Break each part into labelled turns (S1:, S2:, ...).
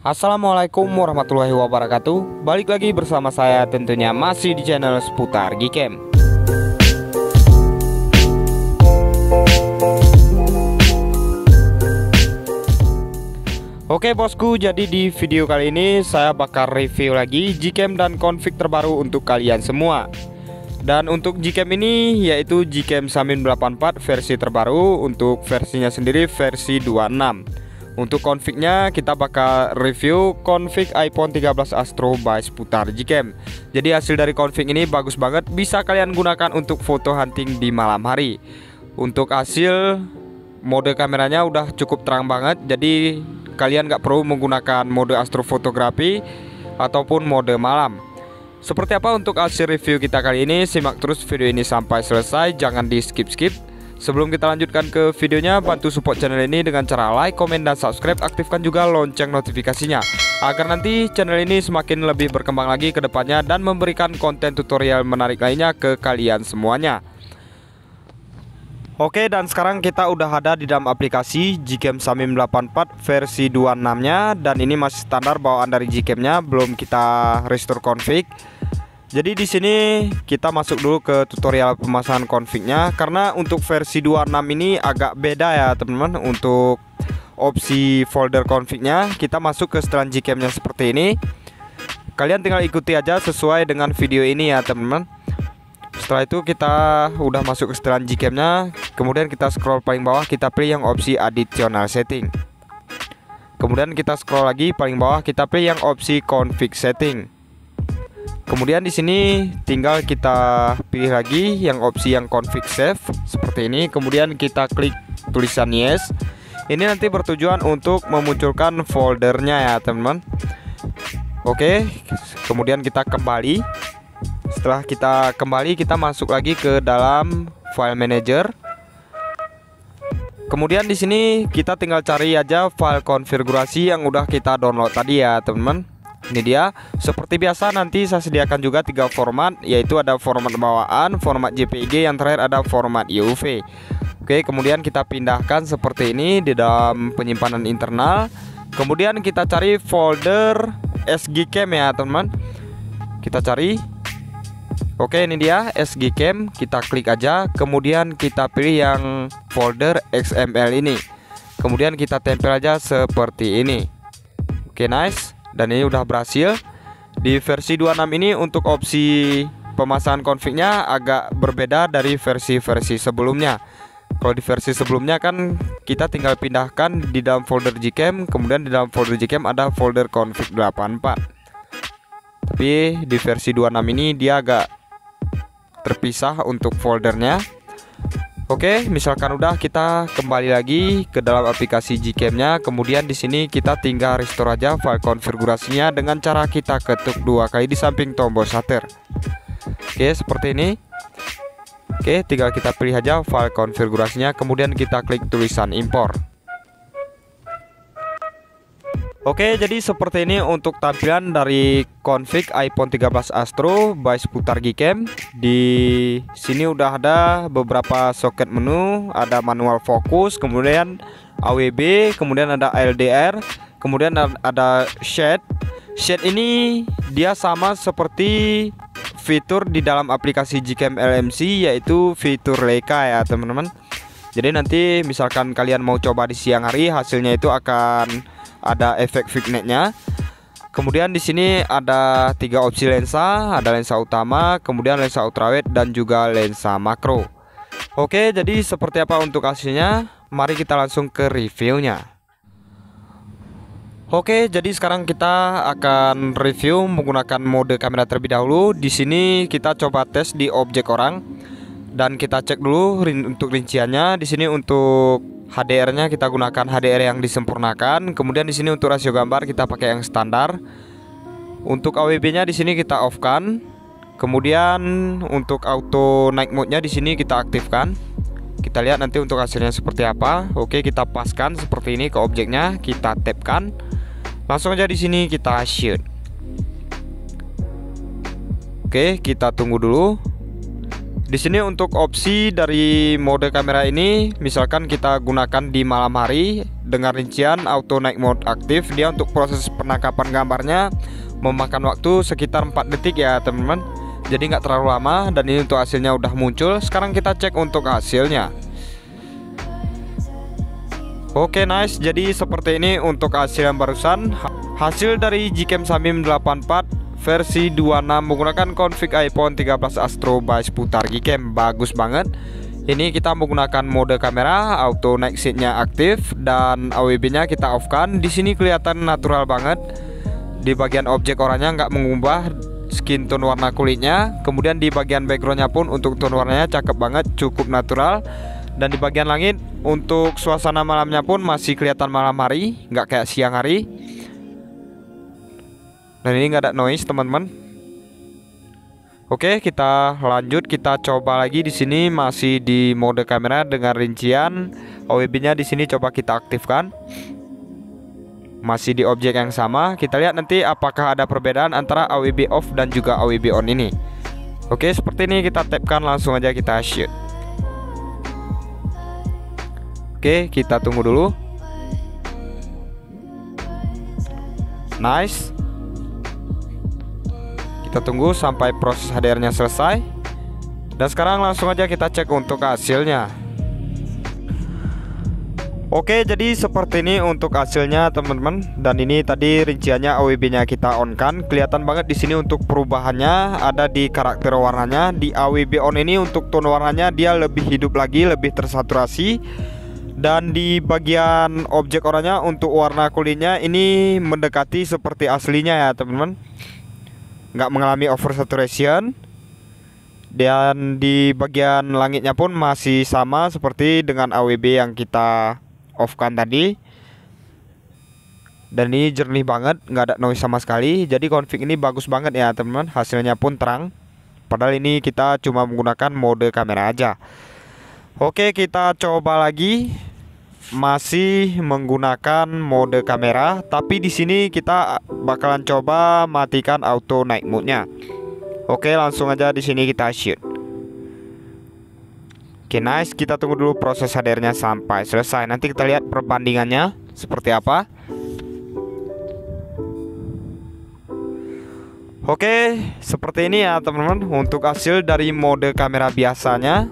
S1: Assalamualaikum warahmatullahi wabarakatuh. Balik lagi bersama saya tentunya masih di channel seputar Gcam. Oke bosku, jadi di video kali ini saya bakal review lagi Gcam dan config terbaru untuk kalian semua. Dan untuk Gcam ini yaitu Gcam Samin 84 versi terbaru, untuk versinya sendiri versi 26. Untuk confignya kita bakal review config iPhone 13 Astro by seputar Gcam. Jadi hasil dari config ini bagus banget, bisa kalian gunakan untuk foto hunting di malam hari. Untuk hasil mode kameranya udah cukup terang banget, jadi kalian nggak perlu menggunakan mode astrofotografi ataupun mode malam. Seperti apa untuk hasil review kita kali ini? Simak terus video ini sampai selesai, jangan di skip-skip. Sebelum kita lanjutkan ke videonya, bantu support channel ini dengan cara like, komen, dan subscribe. Aktifkan juga lonceng notifikasinya agar nanti channel ini semakin lebih berkembang lagi ke depannya dan memberikan konten tutorial menarik lainnya ke kalian semuanya. Oke, dan sekarang kita udah ada di dalam aplikasi Gcam Samin 84 versi 26-nya, dan ini masih standar bawaan dari Gcam-nya, belum kita restore config. Jadi di sini kita masuk dulu ke tutorial pemasangan config-nya, karena untuk versi 26 ini agak beda ya teman-teman. Untuk opsi folder config-nya kita masuk ke setelan Gcam-nya seperti ini. Kalian tinggal ikuti aja sesuai dengan video ini ya teman-teman. Setelah itu kita udah masuk ke setelan Gcam-nya, kemudian kita scroll paling bawah, kita pilih yang opsi additional setting. Kemudian kita scroll lagi paling bawah, kita pilih yang opsi config setting. Kemudian di sini tinggal kita pilih lagi yang opsi yang config save seperti ini. Kemudian kita klik tulisan yes. Ini nanti bertujuan untuk memunculkan foldernya ya teman-teman. Oke, kemudian kita kembali. Setelah kita kembali, kita masuk lagi ke dalam file manager. Kemudian di sini kita tinggal cari aja file konfigurasi yang udah kita download tadi ya teman-teman. Ini dia. Seperti biasa nanti saya sediakan juga 3 format, yaitu ada format bawaan, format JPG, yang terakhir ada format UV. Oke, kemudian kita pindahkan seperti ini di dalam penyimpanan internal. Kemudian kita cari folder SGCam ya teman-teman. Kita cari. Oke, ini dia SGCam, kita klik aja. Kemudian kita pilih yang folder XML ini. Kemudian kita tempel aja seperti ini. Oke, nice. Dan ini udah berhasil. Di versi 26 ini untuk opsi pemasangan config-nya agak berbeda dari versi-versi sebelumnya. Kalau di versi sebelumnya kan kita tinggal pindahkan di dalam folder Gcam, kemudian di dalam folder Gcam ada folder config 84. Tapi di versi 26 ini dia agak terpisah untuk foldernya. Oke, misalkan udah, kita kembali lagi ke dalam aplikasi Gcam-nya. Kemudian di sini kita tinggal restore aja file konfigurasinya dengan cara kita ketuk 2 kali di samping tombol shutter. Oke, seperti ini. Oke, tinggal kita pilih aja file konfigurasinya, kemudian kita klik tulisan import. Oke, jadi seperti ini untuk tampilan dari config iPhone 13 Astro by seputar Gcam. Di sini udah ada beberapa soket menu, ada manual fokus, kemudian AWB, kemudian ada LDR, kemudian ada shade. Shade ini dia sama seperti fitur di dalam aplikasi Gcam LMC, yaitu fitur Leica ya teman-teman. Jadi nanti misalkan kalian mau coba di siang hari, hasilnya itu akan ada efek vignette-nya. Kemudian di sini ada 3 opsi lensa, ada lensa utama, kemudian lensa ultrawide, dan juga lensa makro. Oke, jadi seperti apa untuk hasilnya? Mari kita langsung ke reviewnya. Oke, jadi sekarang kita akan review menggunakan mode kamera terlebih dahulu. Di sini kita coba tes di objek orang dan kita cek dulu untuk rinciannya. Di sini untuk HDR-nya kita gunakan HDR yang disempurnakan. Kemudian di sini untuk rasio gambar kita pakai yang standar. Untuk AWB-nya di sini kita off-kan. Kemudian untuk auto night mode-nya di sini kita aktifkan. Kita lihat nanti untuk hasilnya seperti apa. Oke, kita paskan seperti ini ke objeknya, kita tap-kan. Langsung aja di sini kita shoot. Oke, kita tunggu dulu. Di sini untuk opsi dari mode kamera ini, misalkan kita gunakan di malam hari dengan rincian auto night mode aktif, dia untuk proses penangkapan gambarnya memakan waktu sekitar 4 detik ya teman-teman. Jadi nggak terlalu lama, dan ini untuk hasilnya udah muncul. Sekarang kita cek untuk hasilnya. Oke, nice. Jadi seperti ini untuk hasil yang barusan. Hasil dari Gcam Samim 84 versi 26 menggunakan config iPhone 13 Astro by seputar Gcam. Bagus banget. Ini kita menggunakan mode kamera, auto night shade-nya aktif, dan AWB-nya kita off-kan. Di sini kelihatan natural banget. Di bagian objek orangnya nggak mengubah skin tone warna kulitnya. Kemudian di bagian backgroundnya pun untuk tone warnanya cakep banget, cukup natural. Dan di bagian langit untuk suasana malamnya pun masih kelihatan malam hari, nggak kayak siang hari. Dan ini nggak ada noise teman-teman. Oke, kita lanjut, kita coba lagi. Di sini masih di mode kamera dengan rincian AWB-nya di sini coba kita aktifkan. Masih di objek yang sama. Kita lihat nanti apakah ada perbedaan antara AWB off dan juga AWB on ini. Oke, seperti ini kita tapkan, langsung aja kita shoot. Oke, kita tunggu dulu. Nice. Kita tunggu sampai proses HDR-nya selesai. Dan sekarang langsung aja kita cek untuk hasilnya. Oke, jadi seperti ini untuk hasilnya teman-teman. Dan ini tadi rinciannya AWB-nya kita on kan. Kelihatan banget di sini untuk perubahannya ada di karakter warnanya. Di AWB on ini untuk tone warnanya dia lebih hidup lagi, lebih tersaturasi. Dan di bagian objek orangnya untuk warna kulitnya ini mendekati seperti aslinya ya teman-teman. Nggak mengalami oversaturation. Dan di bagian langitnya pun masih sama seperti dengan AWB yang kita off-kan tadi. Dan ini jernih banget, nggak ada noise sama sekali. Jadi config ini bagus banget ya teman-teman. Hasilnya pun terang. Padahal ini kita cuma menggunakan mode kamera aja. Oke, kita coba lagi. Masih menggunakan mode kamera, tapi di sini kita bakalan coba matikan auto night mode-nya. Oke, langsung aja di sini kita shoot. Oke, nice. Kita tunggu dulu proses HDR-nya sampai selesai. Nanti kita lihat perbandingannya seperti apa. Oke, seperti ini ya teman-teman untuk hasil dari mode kamera biasanya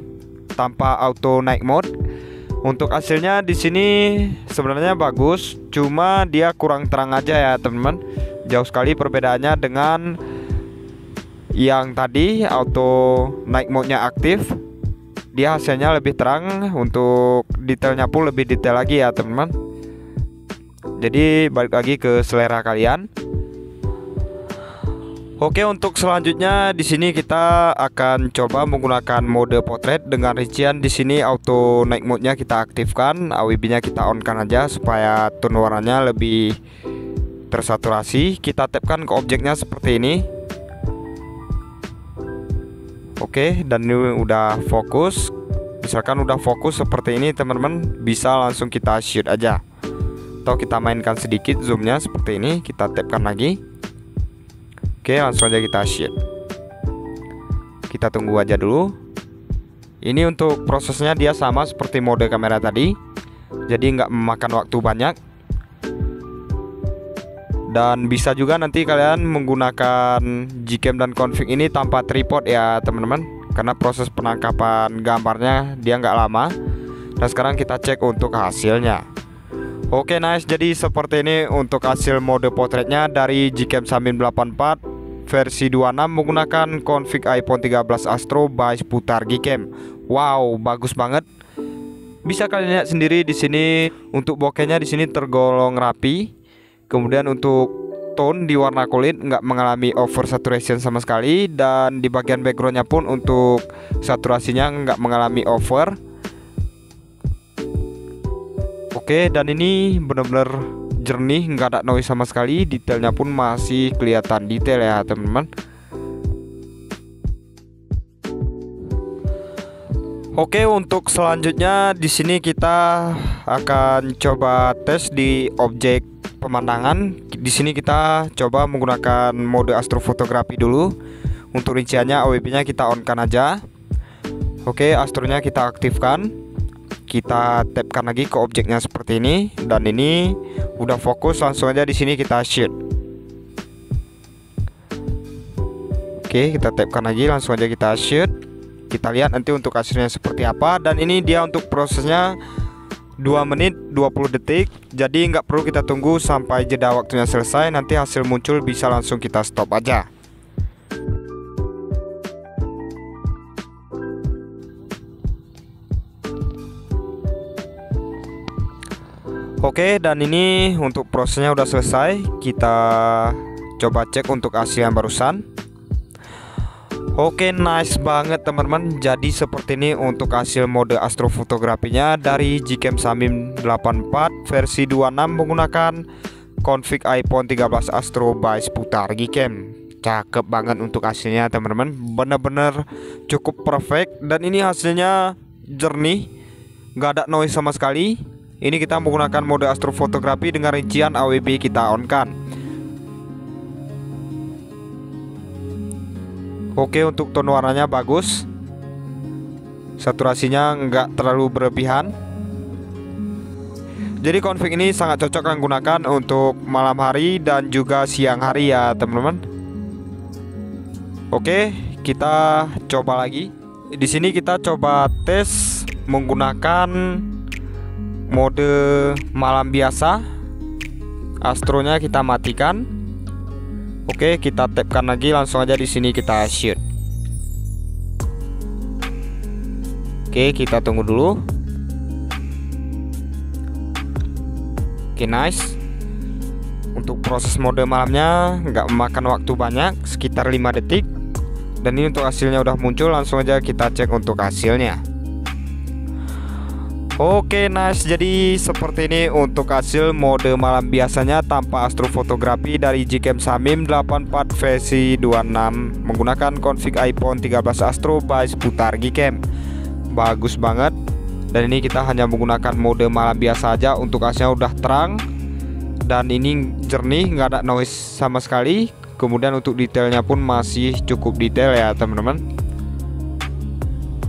S1: tanpa auto night mode. Untuk hasilnya di sini sebenarnya bagus, cuma dia kurang terang aja ya teman-teman. Jauh sekali perbedaannya dengan yang tadi auto night mode-nya aktif. Dia hasilnya lebih terang, untuk detailnya pun lebih detail lagi ya teman-teman. Jadi balik lagi ke selera kalian. Oke, untuk selanjutnya di sini kita akan coba menggunakan mode potret dengan rincian di sini auto night mode-nya kita aktifkan, AWB-nya kita on-kan aja supaya tone warnanya lebih tersaturasi. Kita tapkan ke objeknya seperti ini. Oke, dan ini udah fokus. Misalkan udah fokus seperti ini teman-teman, bisa langsung kita shoot aja. Atau kita mainkan sedikit zoomnya seperti ini, kita tapkan lagi. Oke, langsung aja kita shoot. Kita tunggu aja dulu. Ini untuk prosesnya dia sama seperti mode kamera tadi, jadi nggak memakan waktu banyak. Dan bisa juga nanti kalian menggunakan Gcam dan config ini tanpa tripod ya teman-teman, karena proses penangkapan gambarnya dia nggak lama. Dan sekarang kita cek untuk hasilnya. Oke, nice. Jadi seperti ini untuk hasil mode potretnya dari Gcam Samim 84 versi 26 menggunakan config iPhone 13 Astro by seputar Gcam. Wow, bagus banget. Bisa kalian lihat sendiri di sini untuk bokehnya di sini tergolong rapi. Kemudian untuk tone di warna kulit nggak mengalami oversaturation sama sekali, dan di bagian backgroundnya pun untuk saturasinya nggak mengalami over. Oke, dan ini benar-benar jernih, nggak ada noise sama sekali. Detailnya pun masih kelihatan detail ya teman-teman. Oke, untuk selanjutnya di sini kita akan coba tes di objek pemandangan. Di sini kita coba menggunakan mode astrofotografi dulu. Untuk rinciannya AWB-nya kita on-kan aja. Oke, Astronya kita aktifkan. Kita tapkan lagi ke objeknya seperti ini, dan ini udah fokus. Langsung aja di sini kita shoot. Oke, kita tapkan lagi, langsung aja kita shoot. Kita lihat nanti untuk hasilnya seperti apa. Dan ini dia untuk prosesnya 2 menit 20 detik. Jadi nggak perlu kita tunggu sampai jeda waktunya selesai. Nanti hasil muncul bisa langsung kita stop aja. Oke, dan ini untuk prosesnya udah selesai. Kita coba cek untuk hasil yang barusan. Oke, nice banget teman-teman. Jadi seperti ini untuk hasil mode astrofotografinya dari Gcam Samim 84 versi 26 menggunakan config iPhone 13 Astro by Sputar Gcam. Cakep banget untuk hasilnya teman-teman. Bener-bener cukup perfect. Dan ini hasilnya jernih, nggak ada noise sama sekali. Ini kita menggunakan mode astrofotografi dengan rincian AWB kita on kan. Oke, untuk tone warnanya bagus. Saturasinya nggak terlalu berlebihan. Jadi config ini sangat cocok kan gunakan untuk malam hari dan juga siang hari ya teman-teman. Oke, kita coba lagi. Di sini kita coba tes menggunakan mode malam biasa. Astronya kita matikan. Oke, kita tapkan lagi, langsung aja di sini kita shoot. Oke, kita tunggu dulu. Oke, nice. Untuk proses mode malamnya nggak memakan waktu banyak, sekitar 5 detik. Dan ini untuk hasilnya udah muncul, langsung aja kita cek untuk hasilnya. Oke, nice. Jadi seperti ini untuk hasil mode malam biasanya tanpa astrofotografi dari Gcam Samim 84 versi 26 menggunakan config iPhone 13 Astro by Sputar Gcam. Bagus banget. Dan ini kita hanya menggunakan mode malam biasa aja. Untuk hasilnya udah terang dan ini jernih, nggak ada noise sama sekali. Kemudian untuk detailnya pun masih cukup detail ya teman-teman.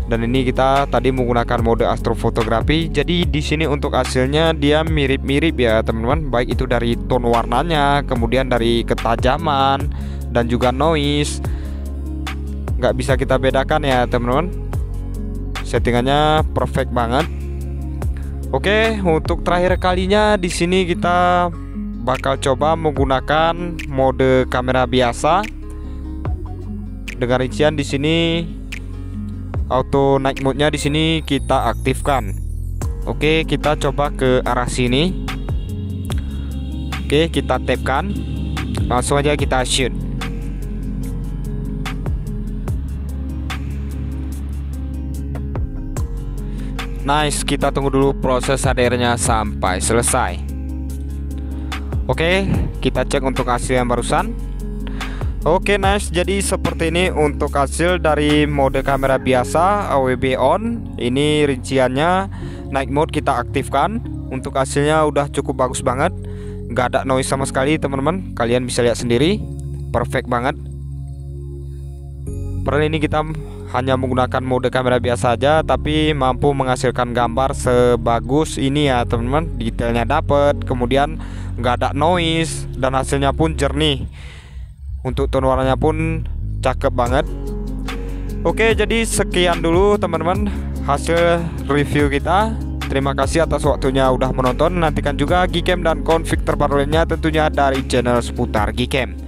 S1: Dan ini kita tadi menggunakan mode astrofotografi. Jadi di sini untuk hasilnya dia mirip-mirip ya teman-teman. Baik itu dari tone warnanya, kemudian dari ketajaman dan juga noise. Nggak bisa kita bedakan ya teman-teman. Settingannya perfect banget. Oke, untuk terakhir kalinya di sini kita bakal coba menggunakan mode kamera biasa. Dengan rincian di sini auto night mode-nya di sini kita aktifkan. Oke, kita coba ke arah sini. Oke, kita tapkan. Langsung aja kita shoot. Nice, kita tunggu dulu proses HDR-nya sampai selesai. Oke, kita cek untuk hasil yang barusan. Oke, nice. Jadi seperti ini untuk hasil dari mode kamera biasa AWB on. Ini rinciannya, night mode kita aktifkan. Untuk hasilnya udah cukup bagus banget, nggak ada noise sama sekali teman-teman. Kalian bisa lihat sendiri, perfect banget. Padahal ini kita hanya menggunakan mode kamera biasa aja, tapi mampu menghasilkan gambar sebagus ini ya teman-teman. Detailnya dapet, kemudian nggak ada noise dan hasilnya pun jernih. Untuk tone warnanya pun cakep banget. Oke, jadi sekian dulu teman-teman hasil review kita. Terima kasih atas waktunya udah menonton. Nantikan juga Gcam dan config terbaru lainnya tentunya dari channel Seputar Gcam.